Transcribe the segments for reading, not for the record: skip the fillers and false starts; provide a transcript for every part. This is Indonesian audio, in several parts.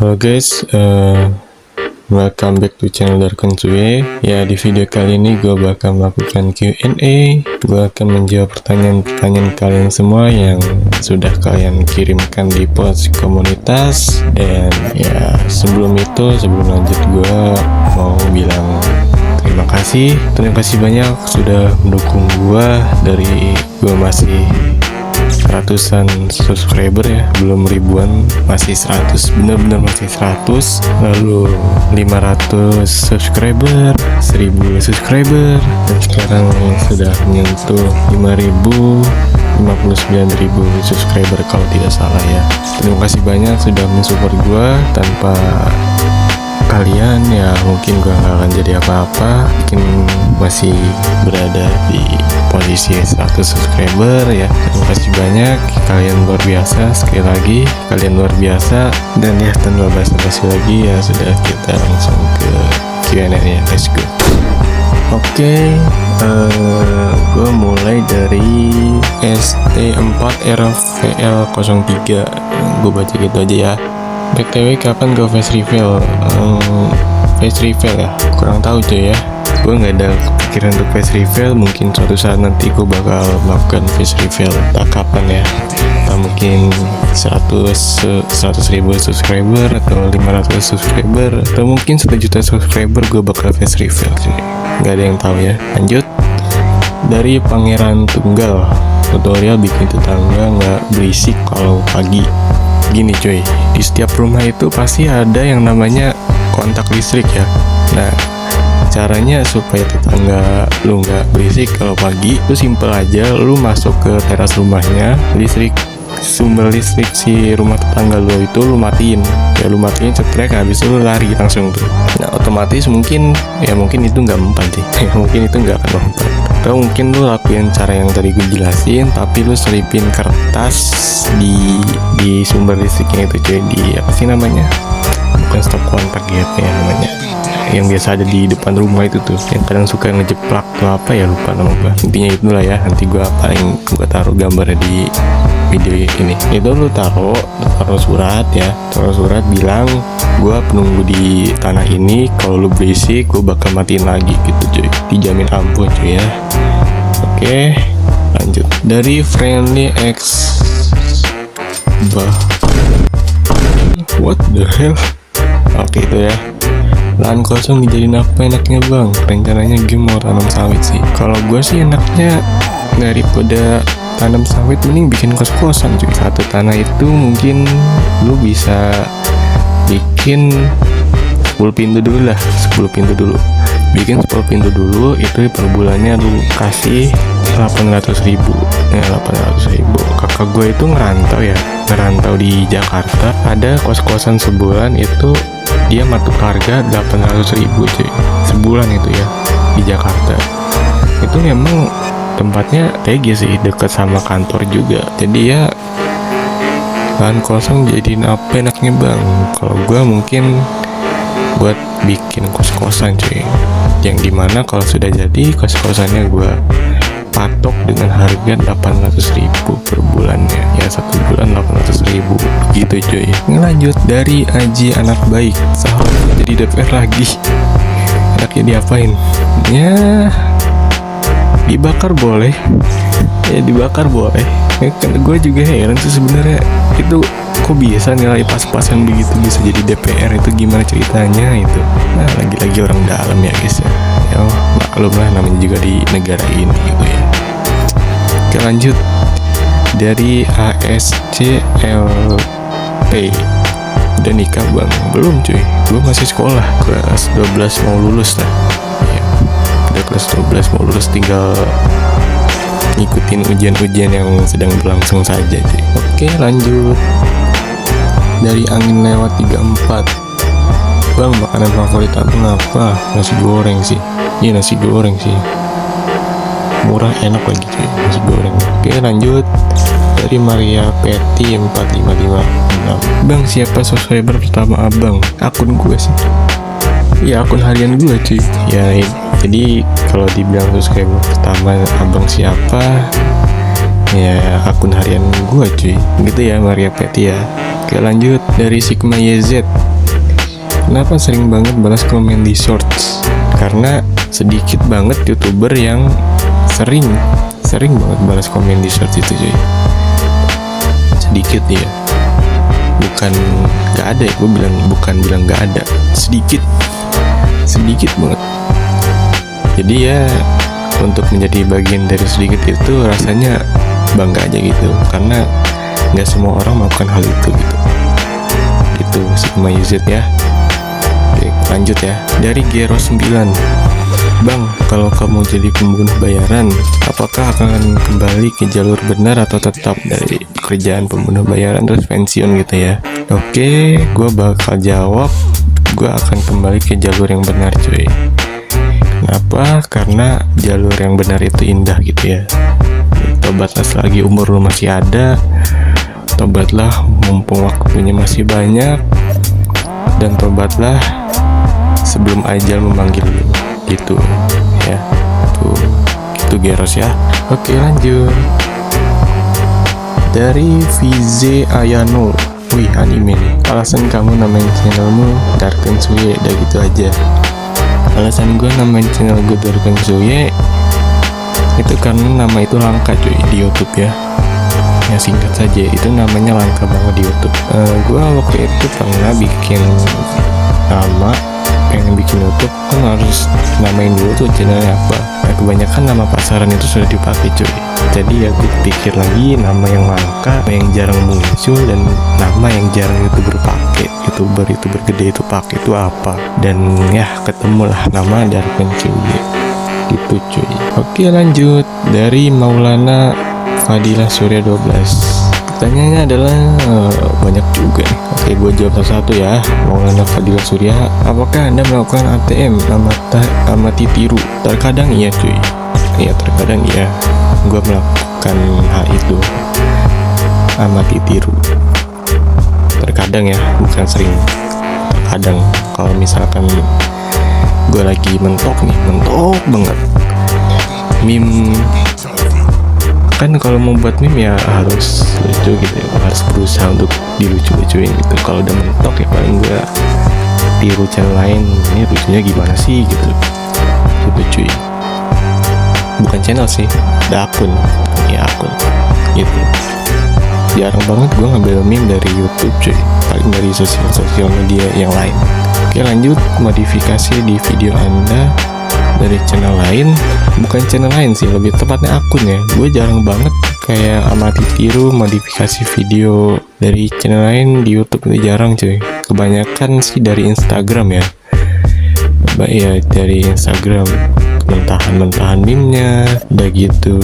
Halo guys, welcome back to channel Darkon Cuy. Ya, di video kali ini gue bakal melakukan Q&A. Gue akan menjawab pertanyaan-pertanyaan kalian semua yang sudah kalian kirimkan di post komunitas. Dan ya, sebelum lanjut gue mau bilang terima kasih banyak sudah mendukung gue dari gue masih ratusan subscriber ya, belum ribuan, masih 100, bener-bener masih 100, lalu 500 subscriber, 1000 subscriber, dan sekarang sudah menyentuh 59.000 subscriber kalau tidak salah ya. Terima kasih banyak sudah mensupport gue. Tanpa kalian ya mungkin gue gak akan jadi apa-apa, mungkin masih berada di posisi 100 subscriber ya. Terima kasih banyak, kalian luar biasa. Sekali lagi kalian luar biasa. Dan ya, tanpa basa-basi lagi ya, sudah kita langsung ke Q&A ya. Let's go. Oke, gue mulai dari ST4RVL03. Gue baca gitu aja ya. BTW kapan gue face reveal? Face reveal ya, kurang tahu cuy ya. Gue nggak ada pikiran untuk face reveal. Mungkin suatu saat nanti gue bakal melakukan face reveal. Tak kapan ya, tak mungkin 100.000 subscriber atau 500 subscriber atau mungkin 1 juta subscriber gue bakal face reveal cuy. Nggak ada yang tahu ya. Lanjut dari Pangeran Tunggal, tutorial bikin tetangga nggak berisik kalau pagi. Gini cuy, di setiap rumah itu pasti ada yang namanya kontak listrik ya. Nah, caranya supaya tetangga lu nggak berisik kalau pagi itu simple aja. Lu masuk ke teras rumahnya, sumber listrik si rumah tetangga lu itu lu matiin ya, lu matiin cetrek, habis itu lu lari langsung tuh. Nah, otomatis mungkin itu nggak mempan sih mungkin itu nggak akan mempan, atau mungkin lu lakuin cara yang tadi gue jelasin, tapi lu selipin kertas di sumber listriknya itu cuy, di apa sih namanya, bukan stop kontak gitu ya namanya, yang biasa ada di depan rumah itu tuh, yang kadang suka ngejeplak tuh, apa ya, lupa nama gue. Intinya itulah ya, nanti gue taruh gambarnya di video ini. Itu lu taruh surat ya, taruh surat bilang gue penunggu di tanah ini, kalau lu berisik gue bakal matiin lagi gitu cuy, dijamin ampuh cuy ya. Oke, lanjut dari Friendly X what the hell. Oke, itu ya. Lahan kosong dijadiin apa enaknya bang? Rencananya game mau tanam sawit sih. Kalau gue sih enaknya daripada tanam sawit mending bikin kos-kosan cuy. Satu tanah itu mungkin lu bisa bikin 10 pintu dulu lah, 10 pintu dulu. Bikin 10 pintu dulu, itu per bulannya lu kasih 800.000 ya, 800.000. Kakak gue itu ngerantau di Jakarta. Ada kos-kosan sebulan itu dia matok harga 800.000 cuy, sebulan itu ya, di Jakarta. Itu memang tempatnya TG sih, dekat sama kantor juga. Jadi ya, lahan kosong jadiin apa enaknya bang? Kalau gue mungkin buat bikin kos-kosan cuy, yang dimana kalau sudah jadi kos-kosannya gue patok dengan harga 800.000 per bulannya ya, 1 bulan 800.000 gitu cuy. Lanjut dari Aji anak baik, sahabat jadi DPR lagi, enaknya diapain ya? Dibakar boleh ya, dibakar boleh ya, kan gue juga heran sih sebenarnya, itu kok bisa nilai pas-pasan begitu bisa jadi DPR, itu gimana ceritanya itu. Nah, lagi-lagi orang dalam ya guys ya, maklum lah, namanya juga di negara ini gitu ya. Oke, lanjut dari ASCLP, udah nikah bang? Belum cuy, gue masih sekolah, kelas 12 mau lulus lah ya. Udah kelas 12 mau lulus, tinggal ngikutin ujian-ujian yang sedang berlangsung saja cuy. Oke, lanjut dari Angin Lewat 34, bang makanan favorit abang apa? Nasi goreng sih. Iya, nasi goreng sih, murah enak lagi cuy, nasi goreng. Oke, lanjut dari Maria Petty 4556, bang siapa subscriber pertama abang? Akun gue sih ya, akun harian gue cuy ya. Jadi kalau dibilang subscriber pertama abang siapa ya, akun harian gue cuy gitu ya, Maria Petty ya. Oke, lanjut dari Sigma YZ, Kenapa sering banget balas komen di shorts? Karena sedikit banget YouTuber yang sering banget balas komen di shorts itu cuy. Sedikit ya, bukan gak ada ya, gue bilang gak ada, sedikit banget. Jadi ya, untuk menjadi bagian dari sedikit itu rasanya bangga aja gitu, karena gak semua orang melakukan hal itu gitu. Itu Sigma Yuzid ya. Oke, lanjut ya. Dari Gero 9, Bang, kalau kamu jadi pembunuh bayaran, apakah akan kembali ke jalur benar atau tetap dari pekerjaan pembunuh bayaran terus pensiun gitu ya? Oke, gue bakal jawab, gue akan kembali ke jalur yang benar cuy. Kenapa? Karena jalur yang benar itu indah gitu ya. Tobatlah selagi umur lu masih ada, tobatlah mumpung waktunya masih banyak, dan tobatlah sebelum ajal memanggil lu. Gitu ya, tuh itu Geros ya. Oke, lanjut. Dari VZ Ayano, wih anime nih. Alasan kamu namain channelmu Darken Suye, udah gitu aja. Alasan gue namain channel gue Darken Suye itu karena nama itu langka cuy di YouTube ya. Ya singkat saja, itu namanya langka banget di YouTube. Gue waktu itu pernah bikin nama, pengen bikin YouTube kan harus namain dulu tuh channelnya apa. Nah, kebanyakan nama pasaran itu sudah dipakai cuy. Jadi ya gue pikir lagi nama yang langka, yang jarang muncul, dan nama yang jarang YouTuber pakai, YouTuber gede itu pakai itu apa. Dan ya ketemulah nama Darken Suye gitu cuy. Oke, lanjut. Dari Maulana Fadilah Surya 12, pertanyaannya adalah banyak juga nih. Oke, gue jawab satu-satu ya. Maulana Fadilah Surya, apakah Anda melakukan ATM amati tiru? Terkadang iya cuy. Iya, terkadang iya. Gue melakukan hal itu, amati tiru. Terkadang ya, bukan sering. Terkadang kalau misalkan gue lagi mentok banget meme, kan kalau mau buat meme ya harus lucu gitu ya, harus berusaha untuk dilucu-lucuin gitu. Kalau udah mentok ya paling gue tiru channel lain, ini lucunya gimana sih gitu cuy. Bukan channel sih, ada akun gitu. Jarang banget gue ngambil meme dari YouTube cuy, paling dari sosial media yang lain. Oke, lanjut. Modifikasi di video Anda dari channel lain, bukan channel lain sih, lebih tepatnya akun ya. Gue jarang banget kayak amati tiru modifikasi video dari channel lain di YouTube, itu jarang cuy. Kebanyakan sih dari Instagram ya. Ya dari Instagram, mentahan meme-nya, udah gitu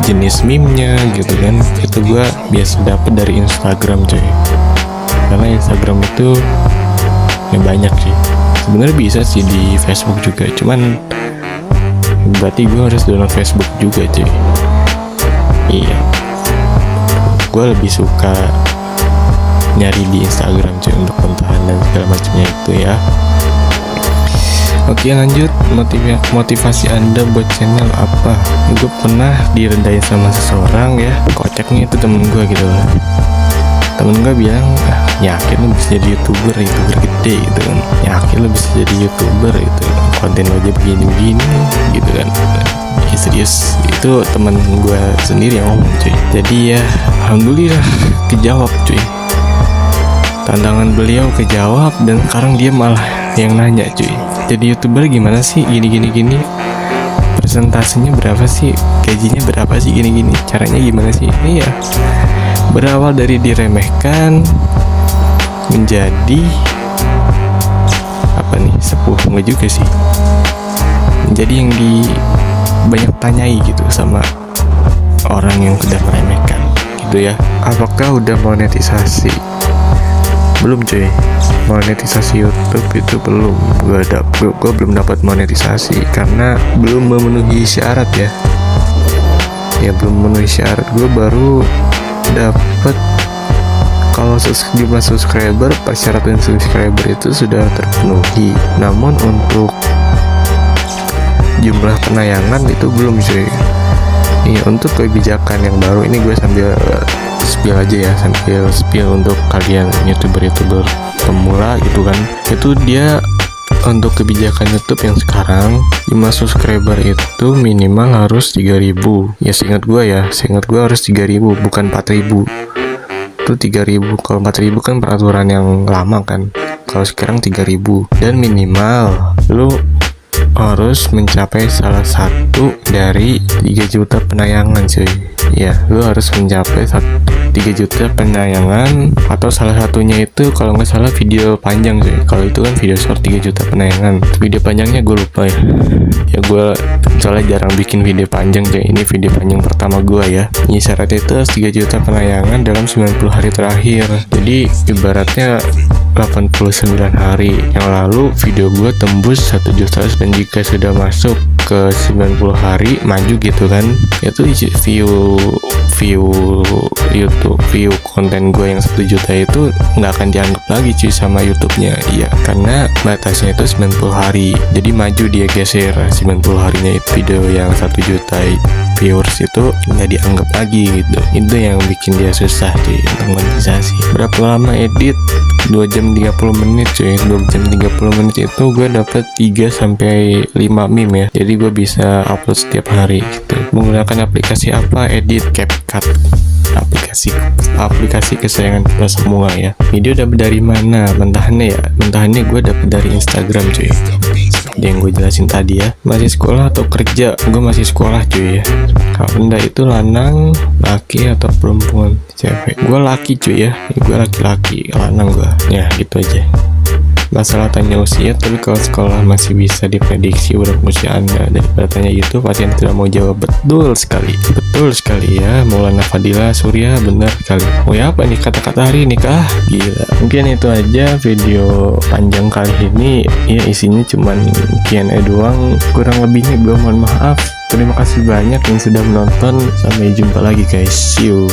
jenis meme-nya gitu kan. Itu gue biasa dapet dari Instagram cuy. Karena Instagram itu ya banyak sih. Sebenarnya bisa sih di Facebook juga, cuman berarti gue harus download Facebook juga cuy. Iya, gue lebih suka nyari di Instagram cuy untuk mentahan dan segala macamnya itu ya. Oke, lanjut. Motivasi Anda buat channel apa? Gue pernah direndahin sama seseorang ya, kocaknya itu temen gue gitu lah. Temen gue bilang, yakin lo bisa jadi YouTuber gede gitu kan, yakin lo bisa jadi YouTuber itu, konten lo aja begini gitu kan. Ya serius, itu temen gue sendiri yang ngomong cuy. Jadi ya alhamdulillah kejawab cuy, tantangan beliau kejawab, dan sekarang dia malah yang nanya cuy, jadi YouTuber gimana sih, gini persentasenya berapa sih, gajinya berapa sih, gini caranya gimana sih. Iya, berawal dari diremehkan menjadi apa nih, sepuh nggak juga sih, menjadi yang banyak tanyai gitu sama orang yang udah meremehkan gitu ya. Apakah udah monetisasi? Belum cuy, monetisasi YouTube itu belum. Gue belum dapat monetisasi karena belum memenuhi syarat ya. Ya belum memenuhi syarat. Gue baru dapat kalau jumlah subscriber, persyaratan subscriber itu sudah terpenuhi. Namun untuk jumlah penayangan itu belum cuy. Iya, untuk kebijakan yang baru ini gue sambil spill aja ya, sambil spill untuk kalian youtuber pemula gitu kan. Itu dia untuk kebijakan YouTube yang sekarang, jumlah subscriber itu minimal harus 3.000. Ya seingat gue harus 3.000 bukan 4.000. Itu 3.000. Kalau 4.000 kan peraturan yang lama kan. Kalau sekarang 3.000. Dan minimal lu harus mencapai salah satu dari 3 juta penayangan cuy. Ya, lu harus mencapai 3 juta penayangan, atau salah satunya itu kalau nggak salah video panjang cuy. Kalau itu kan video short 3 juta penayangan. Video panjangnya gue lupa ya. Ya gue soalnya jarang bikin video panjang cuy. Ini video panjang pertama gue ya. Ini syaratnya itu 3 juta penayangan dalam 90 hari terakhir. Jadi ibaratnya 89 hari yang lalu video gue tembus 1 juta, dan jika sudah masuk ke 90 hari maju gitu kan, itu view YouTube, view konten gue yang 1 juta itu nggak akan dianggap lagi cuy sama YouTube-nya. Iya, karena batasnya itu 90 hari, jadi maju dia geser 90 harinya itu video yang 1 juta viewers itu nggak dianggap lagi gitu. Itu yang bikin dia susah cuy untuk monetisasi. Berapa lama edit? 2 jam 30 menit cuy. 2 jam 30 menit itu gue dapet 3-5 meme ya. Jadi gue bisa upload setiap hari gitu. Menggunakan aplikasi apa? Edit CapCut, aplikasi kesayangan kita semua ya. Video dapat dari mana? Mentahannya gue dapet dari Instagram cuy. Yang gue jelasin tadi ya. Masih sekolah atau kerja? Gue masih sekolah cuy ya. Kalau benda itu lanang, laki atau perempuan, cewek? Gue laki cuy ya. Gue laki-laki, lanang gue. Ya gitu aja. Masalah tanya usia, tapi kalau sekolah masih bisa diprediksi berapa usia Anda. Daripada tanya itu, pasien tidak mau jawab. Betul sekali ya. Maulana Fadila Surya, benar sekali. Oh ya, apa nih kata-kata hari ini kah? Gila. Mungkin itu aja video panjang kali ini. Ya isinya cuman Q&A doang. Kurang lebihnya gue mohon maaf. Terima kasih banyak yang sudah menonton. Sampai jumpa lagi guys. See you.